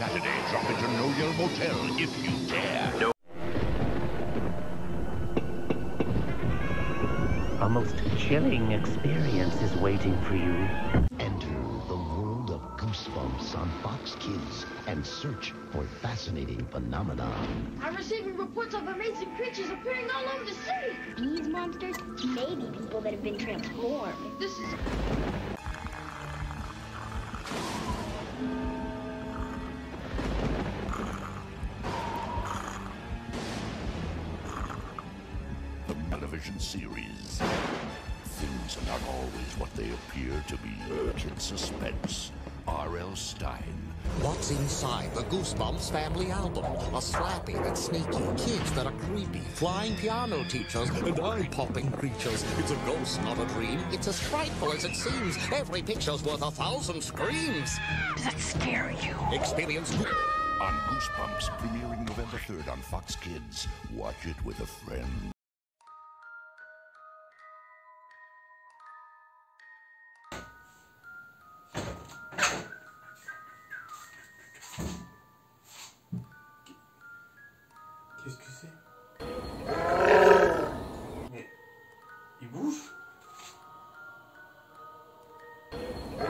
Saturday, drop into No Yell Motel if you dare. No. A most chilling experience is waiting for you. Enter the world of Goosebumps on Fox Kids and search for fascinating phenomena. I'm receiving reports of amazing creatures appearing all over the city. These monsters may be people that have been transformed. This is... The television series. Things are not always what they appear to be. Kid Suspense. R.L. Stein. What's inside the Goosebumps family album? A slappy that's sneaky, kids that are creepy, flying piano teachers, and eye-popping creatures. It's a ghost, not a dream. It's as frightful as it seems. Every picture's worth 1,000 screams. Does that scare you? Experience On Goosebumps, premiering November 3rd on Fox Kids. Watch it with a friend. Qu'est-ce que c'est? Mais... il bouge? C'est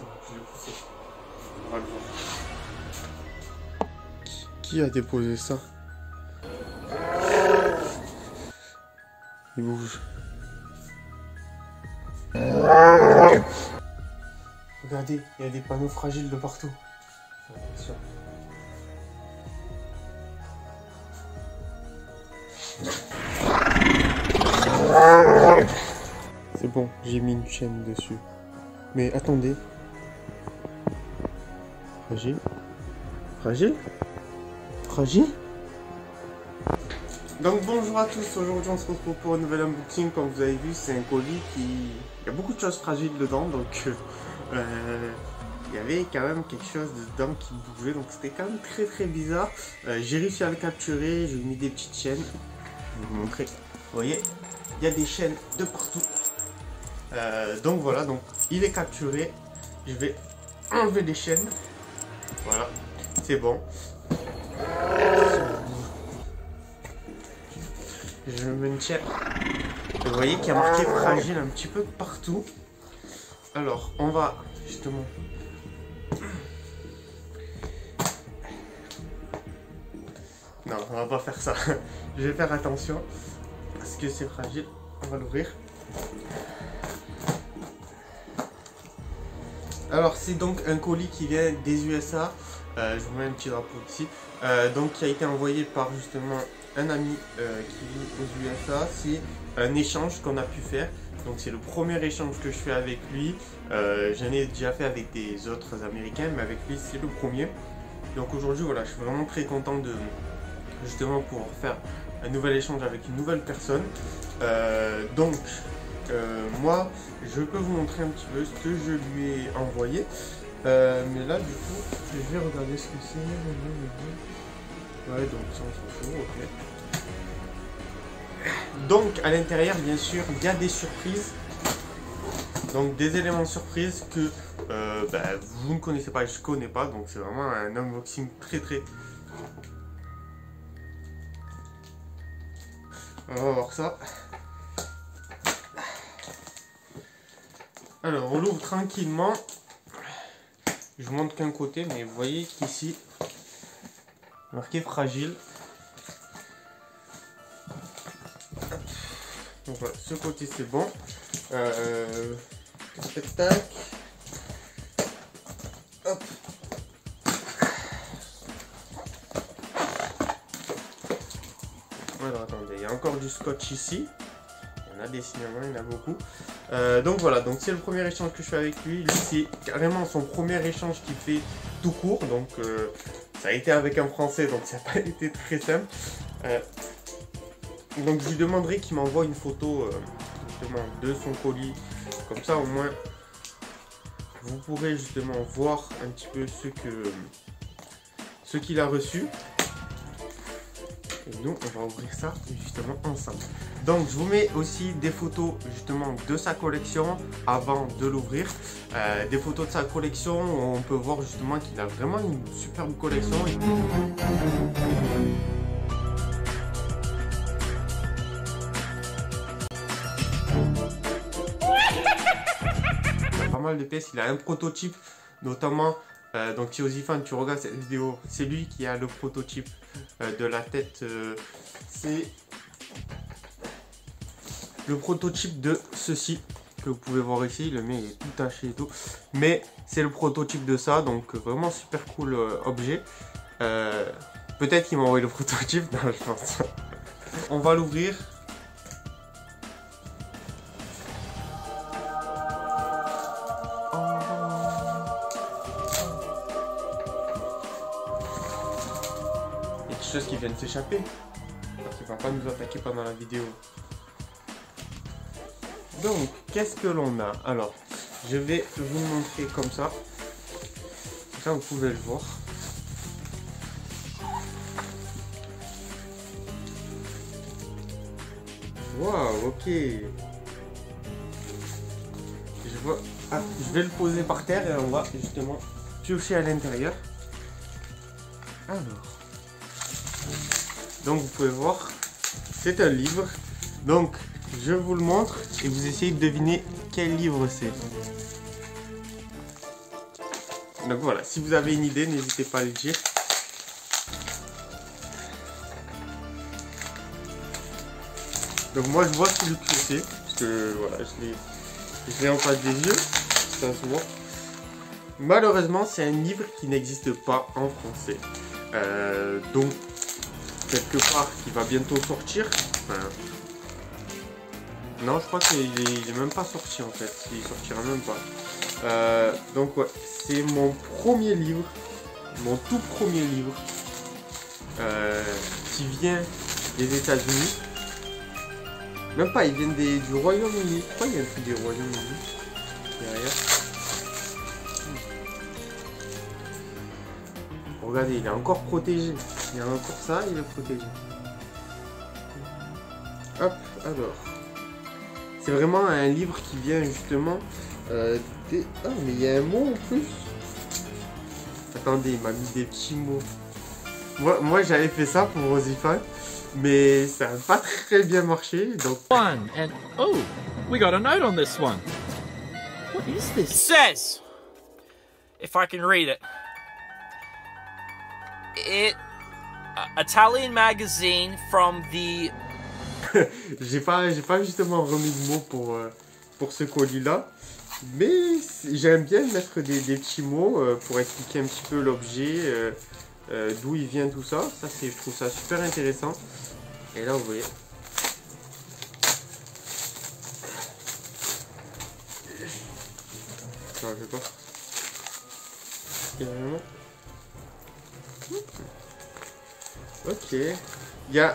bon, je l'ai poussé. On va le voir. Qui a déposé ça? Il bouge. Regardez, il y a des panneaux fragiles de partout. Attention. C'est bon, j'ai mis une chaîne dessus. Mais attendez. Fragile? Fragile? Fragile? Donc bonjour à tous, aujourd'hui on se retrouve pour un nouvel unboxing. Comme vous avez vu, c'est un colis qui... il y a beaucoup de choses fragiles dedans, donc il y avait quand même quelque chose dedans qui bougeait, donc c'était quand même très bizarre. J'ai réussi à le capturer, j'ai mis des petites chaînes. Je vais vous montrer. Vous voyez, il y a des chaînes de partout. Donc voilà, donc il est capturé. Je vais enlever les chaînes. Voilà, c'est bon. Je me maintiens. Vous voyez qu'il y a marqué fragile un petit peu partout. Alors, on va justement... non, on va pas faire ça. Je vais faire attention parce que c'est fragile. On va l'ouvrir. Alors, c'est donc un colis qui vient des USA. Je vous mets un petit drapeau ici. Donc, qui a été envoyé par justement un ami qui vit aux USA. C'est un échange qu'on a pu faire. Donc c'est le premier échange que je fais avec lui. J'en ai déjà fait avec des autres Américains, mais avec lui c'est le premier. Donc aujourd'hui voilà, je suis vraiment très content de justement pouvoir faire un nouvel échange avec une nouvelle personne. Moi je peux vous montrer un petit peu ce que je lui ai envoyé. Mais là du coup je vais regarder ce que c'est. Ouais, donc ça on s'en fout, ok. Donc à l'intérieur bien sûr il y a des surprises, donc des éléments surprises que vous ne connaissez pas et je ne connais pas, donc c'est vraiment un unboxing très on va voir ça. Alors on l'ouvre tranquillement, je vous montre qu'un côté, mais vous voyez qu'ici marqué fragile. Donc voilà, ce côté c'est bon. Tac. Hop. Alors attendez, il y a encore du scotch ici. Il y en a des cinémas, il y en a beaucoup. Donc voilà, donc c'est le premier échange que je fais avec lui. Lui c'est carrément son premier échange qu'il fait tout court. Donc ça a été avec un Français, donc ça n'a pas été très simple. Donc je lui demanderai qu'il m'envoie une photo justement de son colis, comme ça au moins vous pourrez justement voir un petit peu ce qu'il a reçu. Et nous, on va ouvrir ça justement ensemble. Donc, je vous mets aussi des photos justement de sa collection avant de l'ouvrir. Des photos de sa collection où on peut voir justement qu'il a vraiment une superbe collection. Il a pas mal de pièces. Il a un prototype, notamment. Donc si Ozifan, tu regardes cette vidéo, c'est lui qui a le prototype de la tête. C'est le prototype de ceci que vous pouvez voir ici. Le mien il est tout taché et tout, mais c'est le prototype de ça. Donc vraiment super cool objet. Peut-être qu'il m'a envoyé le prototype. Non, je pense. On va l'ouvrir. Chose qui vient de s'échapper. Il va pas nous attaquer pendant la vidéo. Donc, qu'est-ce que l'on a? Alors, je vais vous montrer comme ça. Comme ça, vous pouvez le voir. Waouh, ok. Je vois. Ah, je vais le poser par terre et on va justement piocher à l'intérieur. Alors. Donc vous pouvez voir, c'est un livre. Donc je vous le montre et vous essayez de deviner quel livre c'est. Donc voilà, si vous avez une idée, n'hésitez pas à le dire. Donc moi je vois celui que c'est, parce que voilà, je l'ai en face des yeux, ça se voit. Malheureusement, c'est un livre qui n'existe pas en français. Donc quelque part qui va bientôt sortir. Enfin, non, je crois qu'il est même pas sorti en fait. Il sortira même pas. Donc ouais, c'est mon premier livre, mon tout premier livre qui vient des États-Unis. Même pas, il vient du Royaume-Uni. Je crois qu'il y a un truc du Royaume-Uni derrière. Regardez, il est encore protégé. Il y a encore ça, il est protégé. Hop, alors. C'est vraiment un livre qui vient justement des... Ah, mais il y a un mot en plus. Attendez, il m'a mis des petits mots. Moi j'avais fait ça pour Ozifan, mais ça n'a pas très bien marché. Donc... One, and oh, we got a note on this one. What is this? It says, if I can read it. Italian magazine from the... j'ai pas justement remis de mots pour ce colis-là. Mais j'aime bien mettre des petits mots pour expliquer un petit peu l'objet, d'où il vient, tout ça. Ça, je trouve ça super intéressant. Et là, vous voyez. Non, je vais pas. Carrément. Ok.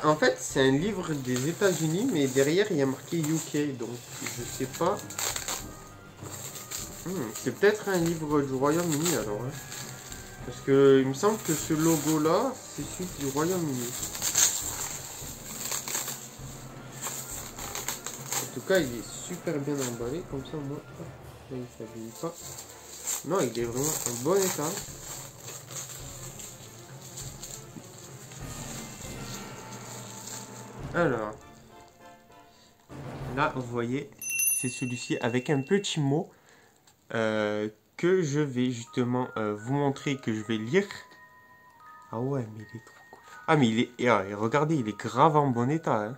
En fait, c'est un livre des États-Unis, mais derrière, il y a marqué UK. Donc, je sais pas. C'est peut-être un livre du Royaume-Uni, alors. Hein. Parce que il me semble que ce logo-là, c'est celui du Royaume-Uni. En tout cas, il est super bien emballé. Comme ça, moi, là, il s'abîme pas. Non, il est vraiment en bon état. Alors, là, vous voyez, c'est celui-ci avec un petit mot que je vais justement vous montrer, que je vais lire. Ah ouais, mais il est trop cool. Ah, mais il est... Et regardez, il est grave en bon état. Hein.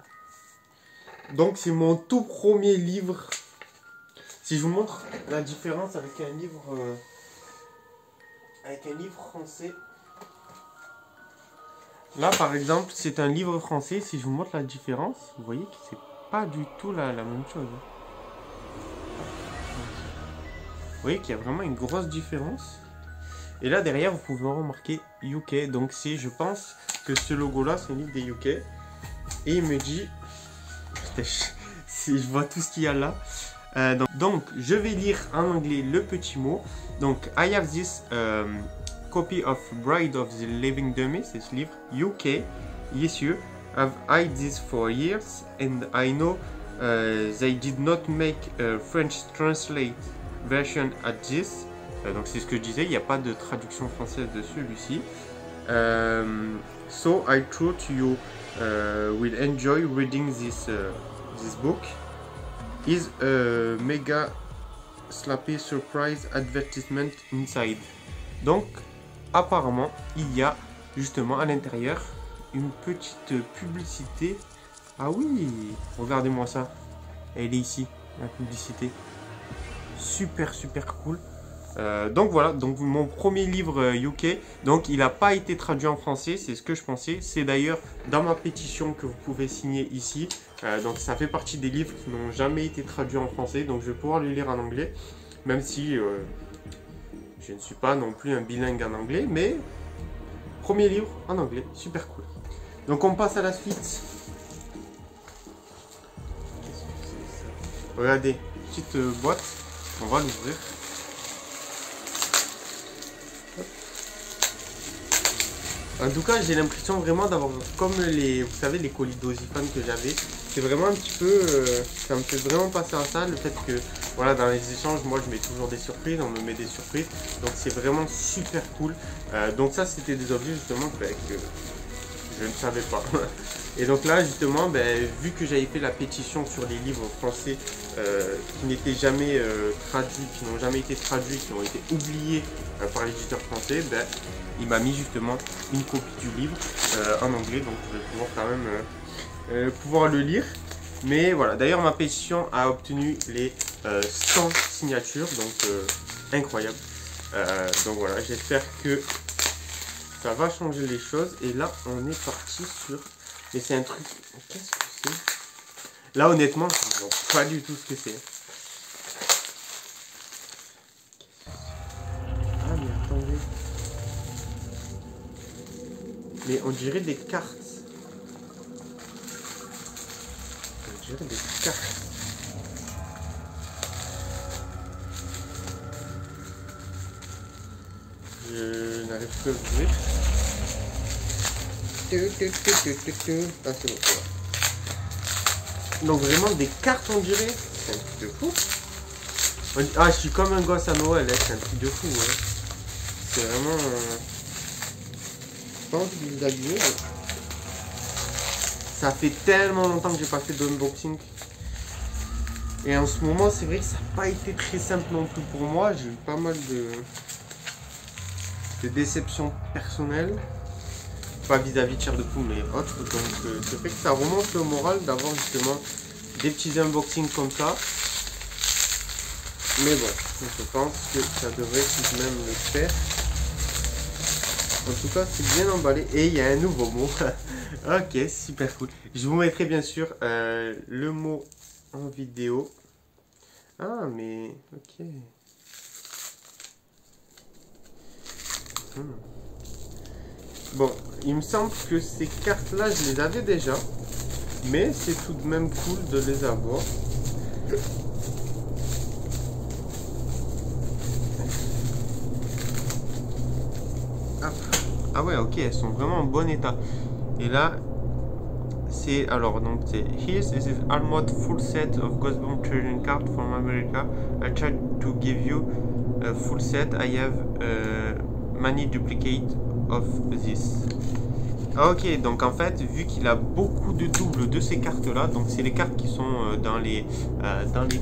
Donc, c'est mon tout premier livre. Si je vous montre la différence avec un livre français. Là, par exemple, c'est un livre français. Si je vous montre la différence, vous voyez que c'est pas du tout la même chose. Vous voyez qu'il y a vraiment une grosse différence. Et là, derrière, vous pouvez remarquer UK. Donc, je pense que ce logo-là, c'est un livre des UK. Et il me dit... je vois tout ce qu'il y a là. Donc, je vais lire en anglais le petit mot. Donc, I have this... copy of Bride of the Living Dummy, c'est ce livre, UK, yes you, I've eyed this for years and I know they did not make a French translate version at this. Donc c'est ce que je disais, il n'y a pas de traduction française de celui-ci. So I thought you will enjoy reading this book. Is a mega slappy surprise advertisement inside. Donc apparemment il y a justement à l'intérieur une petite publicité. Ah oui, regardez-moi ça. Elle est ici, la publicité. Super cool. Donc voilà, donc mon premier livre UK, donc il n'a pas été traduit en français, c'est ce que je pensais. C'est d'ailleurs dans ma pétition que vous pouvez signer ici. Donc ça fait partie des livres qui n'ont jamais été traduits en français, donc je vais pouvoir le lire en anglais. Même si je ne suis pas non plus un bilingue en anglais, mais premier livre en anglais, super cool. Donc on passe à la suite. Regardez, petite boîte, on va l'ouvrir. En tout cas, j'ai l'impression vraiment d'avoir comme les, vous savez, les colis d'Ozyphone que j'avais. C'est vraiment un petit peu, ça me fait vraiment passer à ça, le fait que, voilà, dans les échanges, moi je mets toujours des surprises, on me met des surprises. Donc c'est vraiment super cool. Donc ça, c'était des objets justement que je ne savais pas. Et donc là, justement, vu que j'avais fait la pétition sur les livres français qui n'étaient jamais traduits, qui n'ont jamais été traduits, qui ont été oubliés par l'éditeur français, il m'a mis justement une copie du livre en anglais, donc je vais pouvoir quand même pouvoir le lire. Mais voilà, d'ailleurs ma pétition a obtenu les 100 signatures, donc incroyable. Donc voilà, j'espère que ça va changer les choses. Et là, on est parti sur... Mais c'est un truc... Qu'est-ce que c'est? Là, honnêtement, je ne vois pas du tout ce que c'est. Ah, mais attendez. Mais on dirait des cartes. On dirait des cartes. Je n'arrive plus à l'ouvrir. Ah, c'est bon. Donc vraiment des cartes, on dirait. C'est un truc de fou. Ah, je suis comme un gosse à Noël, hein. C'est un truc de fou. Hein. C'est vraiment... Pas envie de vous habiller. Ça fait tellement longtemps que j'ai pas fait d'unboxing. Et en ce moment, c'est vrai que ça n'a pas été très simple non plus pour moi. J'ai eu pas mal de déceptions personnelles. Pas vis-à-vis de Chair de Poule, mais autres. Donc, c'est vrai que ça remonte le moral d'avoir justement des petits unboxings comme ça. Mais bon, je pense que ça devrait tout de même le faire. En tout cas, c'est bien emballé. Et il y a un nouveau mot. Ok, super cool. Je vous mettrai bien sûr le mot en vidéo. Ah, mais... Ok. Bon, il me semble que ces cartes-là, je les avais déjà. Mais c'est tout de même cool de les avoir. Ah ouais, ok, elles sont vraiment en bon état. Et là, c'est... Alors, donc, c'est... Here's this almost full set of Goosebumps trading cards from America. I tried to give you a full set. I have many duplicates of this. Ok, donc en fait, vu qu'il a beaucoup de doubles de ces cartes-là, donc c'est les cartes qui sont dans les...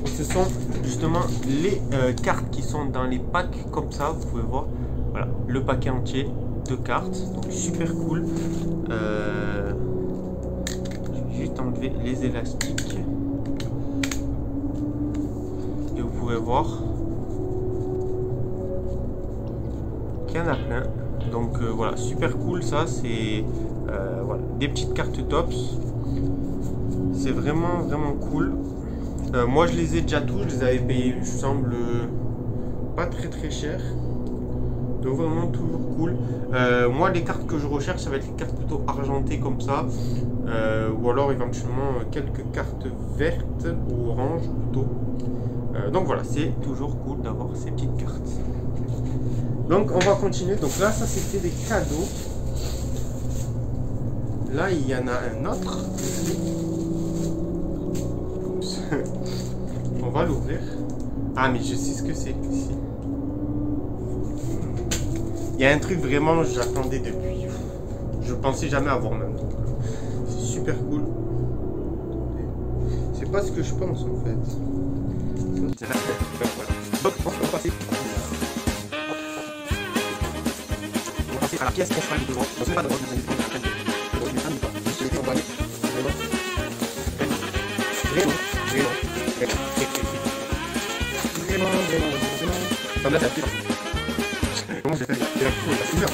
Ce sont justement les cartes qui sont dans les packs comme ça, vous pouvez voir. Voilà, le paquet entier de cartes, donc super cool. Je vais juste enlever les élastiques. Et vous pouvez voir qu'il y en a plein. Donc voilà, super cool ça, c'est voilà, des petites cartes tops. C'est vraiment cool. Moi je les ai déjà tous, je les avais payés, je semble pas très cher. Donc vraiment toujours cool. Moi les cartes que je recherche, ça va être les cartes plutôt argentées comme ça. Ou alors éventuellement quelques cartes vertes ou oranges plutôt. Donc voilà, c'est toujours cool d'avoir ces petites cartes. Donc on va continuer. Donc là ça c'était des cadeaux. là, il y en a un autre. On va l'ouvrir. Ah, mais je sais ce que c'est ici. Il y a un truc vraiment, j'attendais depuis. Je pensais jamais avoir même. C'est super cool. C'est pas ce que je pense en fait. Donc, on va passer à la pièce principale du droit. On ne sait pas de droit, vous allez prendre la peine de je l'ai emballé. Vraiment. Comme là, c'est la pire. Comment j'ai fait? C'est la cool, c'est une heure.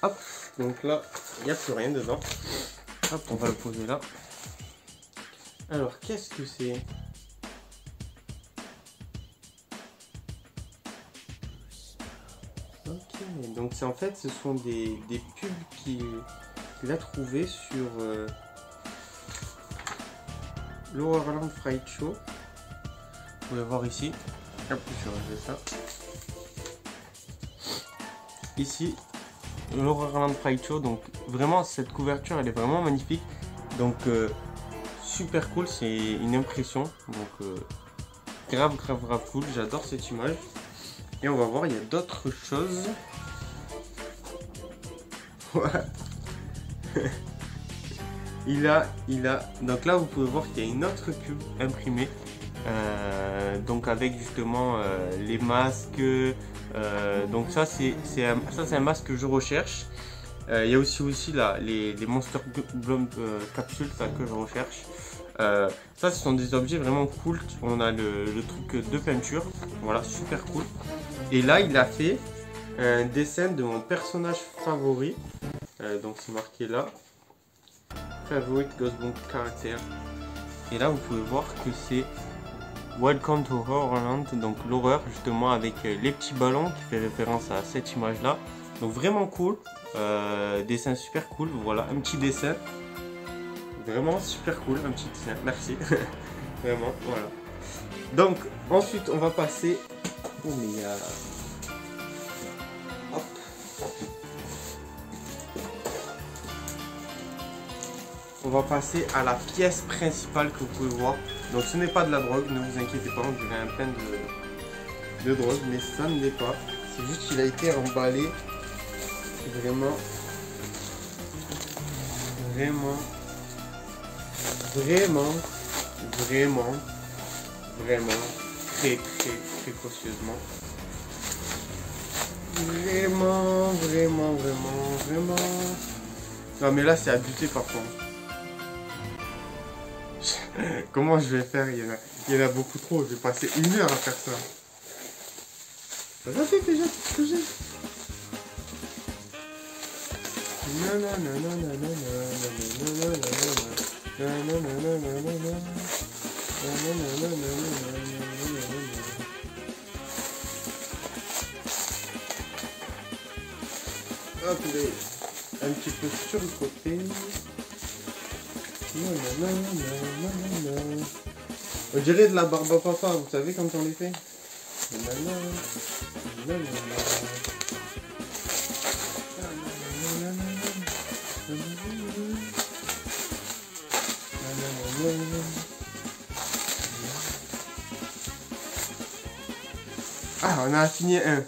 Hop, donc là, il n'y a plus rien dedans. Hop, on va le poser là. Alors, qu'est-ce que c'est? Ok, donc c'est en fait, ce sont des pubs qu'il a trouvé sur l'Horrorland Fright Show. Vous pouvez voir ici. Hop, je vais relever ça. Ici, l'Horrorland Fright Show. Donc vraiment, cette couverture, elle est vraiment magnifique. Donc super cool, c'est une impression. Donc grave cool. J'adore cette image. Et on va voir, il y a d'autres choses. Voilà. il a. Donc là, vous pouvez voir qu'il y a une autre pub imprimée. Donc avec justement les masques. Donc ça, c'est un masque que je recherche. Il y a aussi là, les Monster Blom capsules que je recherche. Ça, ce sont des objets vraiment cool. On a le truc de peinture. Voilà, super cool. Et là, il a fait un dessin de mon personnage favori. Donc c'est marqué là. Favorite Ghostbound Character. Et là, vous pouvez voir que c'est Welcome to Horrorland. Donc l'horreur, justement, avec les petits ballons qui fait référence à cette image-là. Donc vraiment cool. Dessin super cool. Voilà, un petit dessin. Vraiment super cool, un petit dessin. Merci. Vraiment, voilà. Donc, ensuite, on va passer... Oh, mais il y a... Hop. On va passer à la pièce principale que vous pouvez voir. Donc, ce n'est pas de la drogue, ne vous inquiétez pas, on dirait un plein de drogue, mais ça ne l'est pas. C'est juste qu'il a été emballé vraiment très précautionneusement. Vraiment. Non mais là c'est abusé par contre. Comment je vais faire? Il y en a beaucoup trop, je vais passer 1 heure à faire ça. Refais déjà tout ce que j'ai. Hop, un petit peu sur le côté. On dirait de la barbe à papa, vous savez quand on les fait. Ah, on a fini un.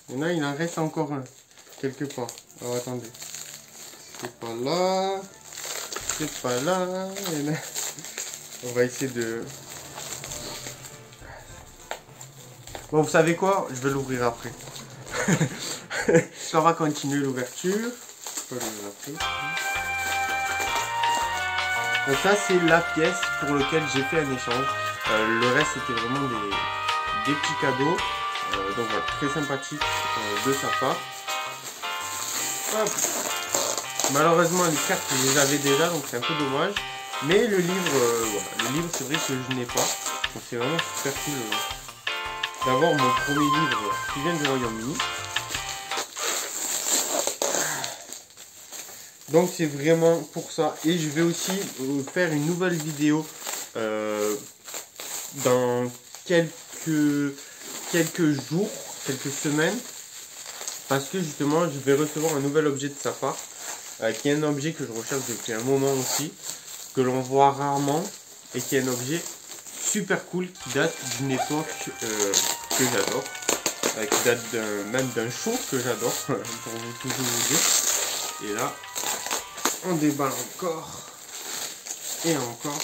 Maintenant, il en reste encore un. Quelque part. Alors, attendez. C'est pas là. C'est pas là. On va essayer de... Bon, vous savez quoi? Je vais l'ouvrir après. On va continuer l'ouverture. Donc ça, c'est la pièce pour laquelle j'ai fait un échange. Le reste, c'était vraiment des petits cadeaux. Donc voilà, très sympathique de sa part. Hop. Malheureusement, les cartes, je les avais déjà, donc c'est un peu dommage. Mais le livre, voilà, le livre, c'est vrai que je n'ai pas. Donc c'est vraiment super cool d'avoir mon premier livre qui vient du Royaume-Uni. Donc c'est vraiment pour ça. Et je vais aussi faire une nouvelle vidéo dans quelques jours, quelques semaines. Parce que justement je vais recevoir un nouvel objet de sa part. Qui est un objet que je recherche depuis un moment aussi. Que l'on voit rarement. Et qui est un objet super cool qui date d'une époque que j'adore. Qui date même d'un show que j'adore. Pour vous toujours vous dire. Et là, on déballe encore. Et encore.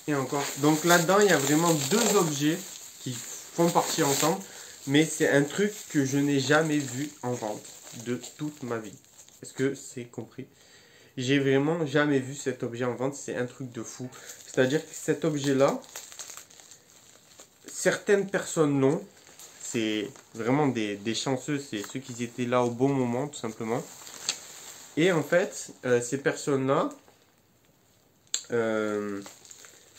Et encore. Donc là-dedans, il y a vraiment deux objets qui font partie ensemble. Mais c'est un truc que je n'ai jamais vu en vente de toute ma vie. Est-ce que c'est compris? J'ai vraiment jamais vu cet objet en vente. C'est un truc de fou. C'est-à-dire que cet objet-là, certaines personnes l'ont. C'est vraiment des chanceux. C'est ceux qui étaient là au bon moment, tout simplement. Et en fait, ces personnes-là,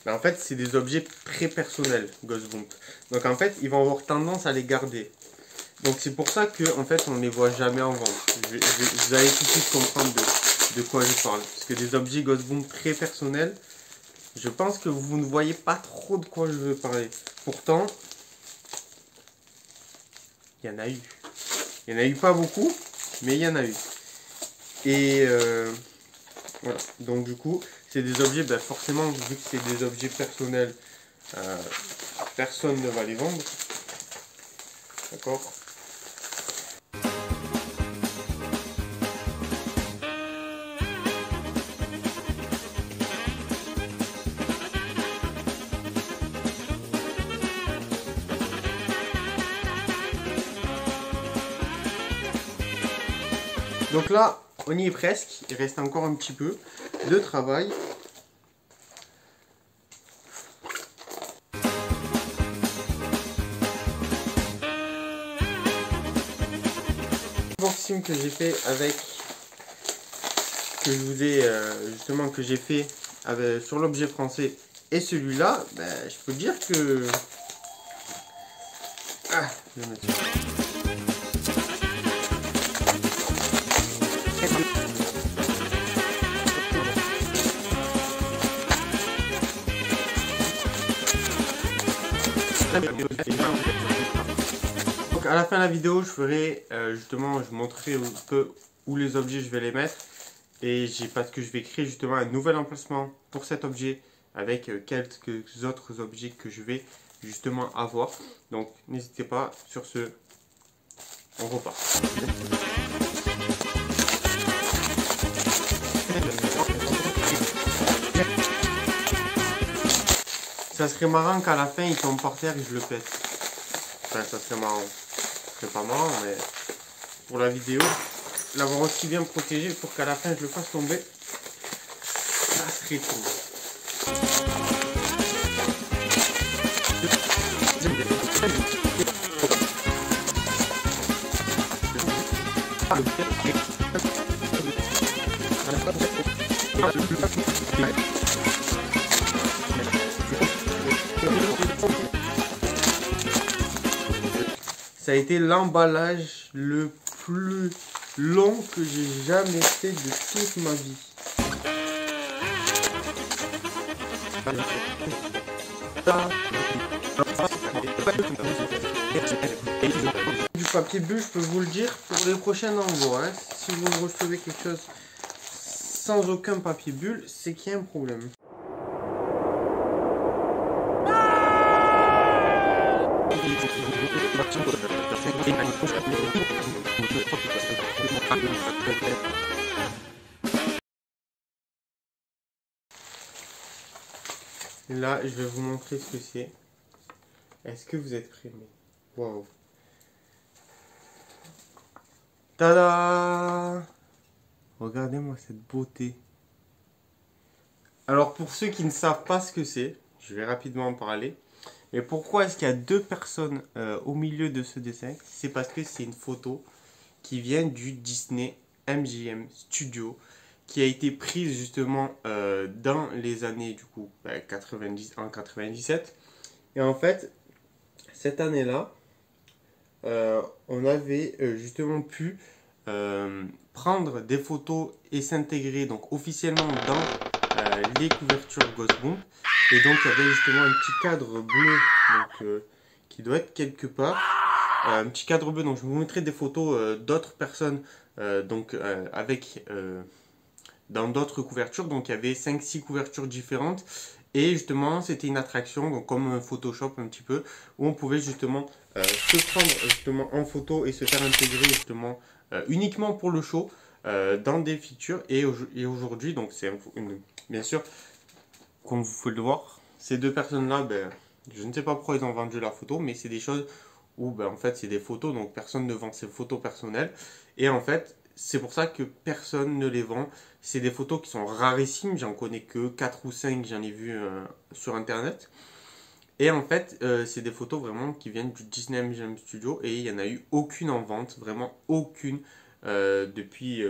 en fait, c'est des objets très personnels, Ghostbump. Donc en fait, ils vont avoir tendance à les garder. Donc c'est pour ça que en fait, on ne les voit jamais en vente. Vous allez tout de suite comprendre de quoi je parle. Parce que des objets Ghostbump très personnels, je pense que vous ne voyez pas trop de quoi je veux parler. Pourtant, il y en a eu. Il y en a eu pas beaucoup, mais il y en a eu. Et voilà, donc du coup, c'est des objets, forcément, vu que c'est des objets personnels, personne ne va les vendre. D'accord? Donc là, on y est presque. Il reste encore un petit peu de travail. Unboxing que j'ai fait avec, que je vous ai justement que j'ai fait avec, sur l'objet français et celui-là, je peux dire que je vais mettre ça. Donc à la fin de la vidéo, je ferai justement, je montrerai un peu où les objets je vais les mettre, et parce que je vais créer justement un nouvel emplacement pour cet objet avec quelques autres objets que je vais justement avoir. Donc n'hésitez pas. Sur ce, on repart. Ça serait marrant qu'à la fin il tombe par terre et je le pète. Enfin, ça serait marrant. C'est pas marrant, mais pour la vidéo, l'avoir aussi bien protégé pour qu'à la fin je le fasse tomber, ça serait cool. Ça a été l'emballage le plus long que j'ai jamais fait de toute ma vie. Du papier bulle, je peux vous le dire, pour les prochains envois. Hein. Si vous recevez quelque chose sans aucun papier bulle, c'est qu'il y a un problème. Là, je vais vous montrer ce que c'est. Est-ce que vous êtes prêts? Waouh! Tada! Regardez-moi cette beauté. Alors, pour ceux qui ne savent pas ce que c'est, je vais rapidement en parler. Mais pourquoi est-ce qu'il y a deux personnes au milieu de ce dessin? C'est parce que c'est une photo qui vient du Disney MGM Studio, qui a été prise justement dans les années du coup 97. Et en fait, cette année-là, on avait justement pu prendre des photos et s'intégrer donc officiellement dans les couvertures Ghostbump. Et donc il y avait justement un petit cadre bleu donc, qui doit être quelque part. Un petit cadre bleu, donc je vous mettrai des photos d'autres personnes avec dans d'autres couvertures. Donc il y avait 5-6 couvertures différentes. Et justement c'était une attraction, donc comme Photoshop un petit peu, où on pouvait justement se prendre justement en photo et se faire intégrer justement uniquement pour le show dans des features. Et aujourd'hui, donc c'est bien sûr, comme vous pouvez le voir, ces deux personnes-là, ben, je ne sais pas pourquoi ils ont vendu leurs photos, mais c'est des choses où ben, en fait c'est des photos, donc personne ne vend ses photos personnelles. Et en fait, c'est pour ça que personne ne les vend. C'est des photos qui sont rarissimes, j'en connais que 4 ou 5, j'en ai vu sur internet. Et en fait, c'est des photos vraiment qui viennent du Disney MGM Studio et il n'y en a eu aucune en vente, vraiment aucune depuis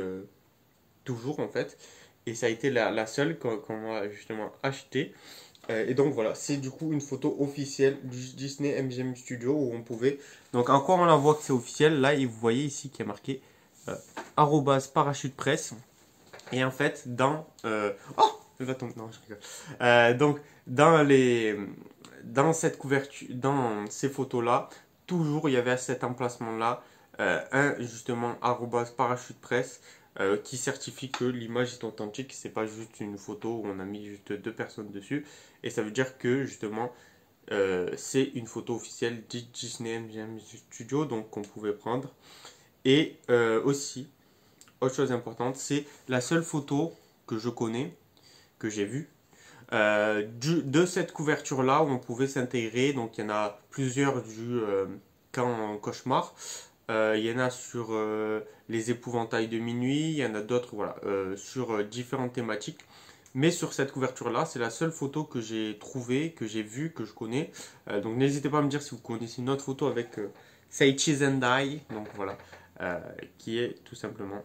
toujours en fait. Et ça a été la seule qu'on a justement achetée. Et donc voilà, c'est du coup une photo officielle du Disney MGM Studio où on pouvait... Donc encore on la voit que c'est officiel, là et vous voyez ici qu'il y a marqué @parachutepresse. Et en fait, dans... Oh, elle va tomber, non je rigole. Donc dans cette couverture, dans ces photos-là, toujours il y avait à cet emplacement-là justement @parachutepresse qui certifie que l'image est authentique, c'est pas juste une photo où on a mis juste 2 personnes dessus. Et ça veut dire que justement c'est une photo officielle du Disney MGM Studio, donc qu'on pouvait prendre. Et aussi, autre chose importante, c'est la seule photo que je connais, que j'ai vue, de cette couverture là où on pouvait s'intégrer. Donc il y en a plusieurs du camp Cauchemar, il y en a sur les épouvantails de minuit, il y en a d'autres voilà, sur différentes thématiques. Mais sur cette couverture là, c'est la seule photo que j'ai trouvée, que j'ai vue, que je connais. Donc n'hésitez pas à me dire si vous connaissez une autre photo avec Seiichi Zendai, donc voilà, qui est tout simplement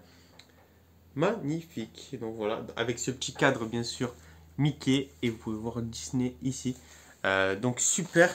magnifique. Donc voilà, avec ce petit cadre bien sûr Mickey, et vous pouvez voir Disney ici. Donc super.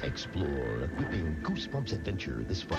Explore a gripping Goosebumps adventure this fall.